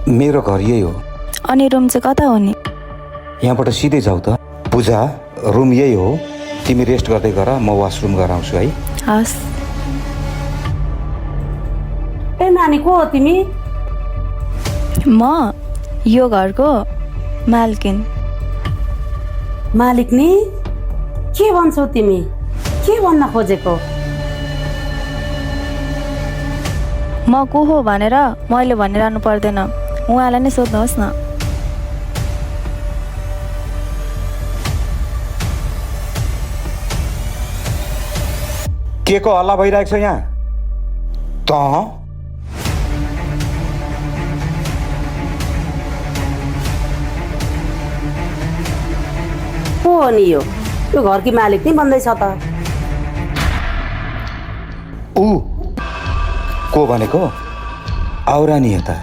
मेरो घर यही हो। अनि रुम चाहिँ कता हो नि? यहाँबाट सिधै जाऊ त। पूजा, रुम यही हो, तिमी रेस्ट गर्दै गर, म वासरुम गएर आउँछु है। हस्। ए नानी, को हो तिमी? म यो घरको मालकिन। मालिक नि? के भन्छौ तिमी? के भन्न खोजेको? म को हो भनेर मैले भनिरहनु पर्दैन, उहाँलाई नै सोध्नुहोस् न। के को हल्ला भइरहेको छ यहाँ? त को हो नि यो घरकी मालिक नि भन्दैछ त। ऊ को भनेको? आउरा नि यता।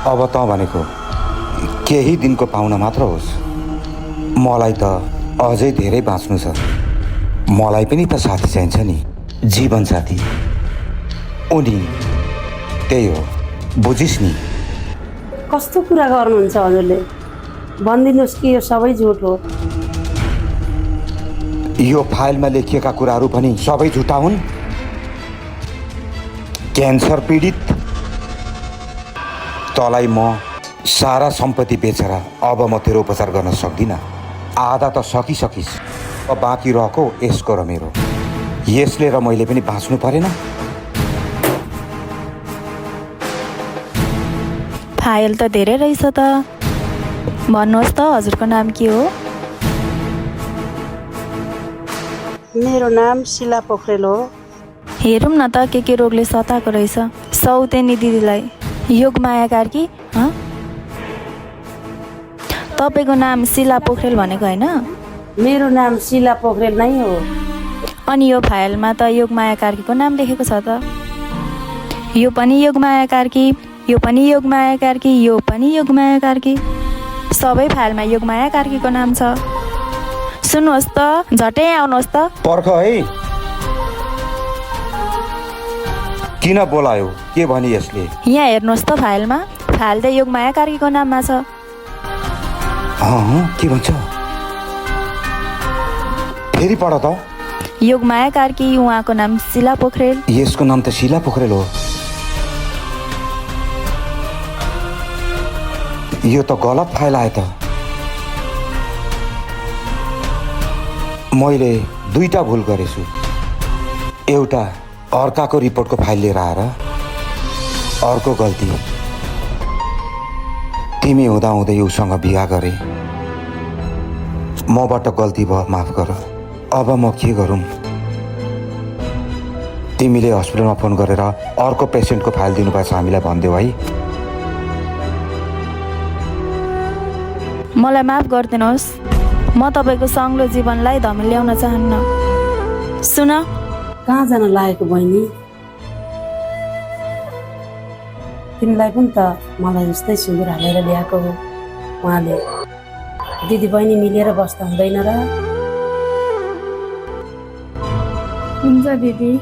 अब त भनेको केही दिनको पाहुना मात्र होस्। मलाई त अझै धेरै बाँच्नु छ। मलाई पनि त साथी चाहिन्छ नि, जीवन साथी। उनी त्यही हो, बुझिस् नि? कस्तो कुरा गर्नुहुन्छ हजुरले? भनिदिनुहोस् कि यो सबै झुट हो? यो फाइलमा लेखिएका कुराहरू पनि सबै झुटा हुन्। क्यान्सर पीडित तँलाई म सारा सम्पत्ति बेचेर अब म तेरो उपचार गर्न सक्दिनँ। आधा त सकिसकिस्, अब बाँकी रहेको यसको र मेरो। यसले र मैले पनि बाँच्नु परेन। फाइल त धेरै रहेछ त। भन्नुहोस् त हजुरको नाम के हो? मेरो नाम शिला पोखरेल हो। हेरौँ न त के रोगले सताएको रहेछ सौतेनी दिदीलाई। योगमाया कार्की? तपाईँको नाम शिला पोखरेल भनेको होइन? मेरो नाम शिला पोखरेल नै हो। अनि यो फाइलमा त योगमाया कार्कीको नाम लेखेको छ त। यो पनि योगमाया कार्की, यो पनि योगमाया कार्की, यो पनि योगमाया कार्की। सबै फाइलमा योगमाया कार्कीको नाम छ। सुन्नुहोस् त, झट्टै आउनुहोस् त। पर्ख है। किन बोलायो? के भने यसले? यहाँ हेर्नुहोस् त फाइलमा। फाइल त योगमाया कार्कीको नाममा छ। के भन्छ? फेरि पढ त। योगमाया कार्की, उहाँको नाम शिला पोखरेल। यसको नाम त शिला पोखरेल हो। यो त गलत फाइल आयो त। मैले दुईटा भुल गरेछु। एउटा अर्काको रिपोर्टको फाइल लिएर आएर, अर्को गल्ती तिमी हुँदाहुँदै उसँग बिहा गरे। मबाट गल्ती भयो, माफ गर। अब म के गरौँ? तिमीले हस्पिटलमा फोन गरेर अर्को पेसेन्टको फाइल दिनुपर्छ हामीलाई भनिदेऊ है। मलाई माफ गरिदिनुहोस्, म तपाईँको सङ्लो जीवनलाई धमिल ल्याउन चाहन्न। सुन, कहाँ जान लागेको बहिनी? तिमीलाई पनि त मलाई जस्तै सिन्दुर हालेर ल्याएको हो उहाँले। दिदी बहिनी मिलेर बस्दा हुँदैन र? हुन्छ दिदी।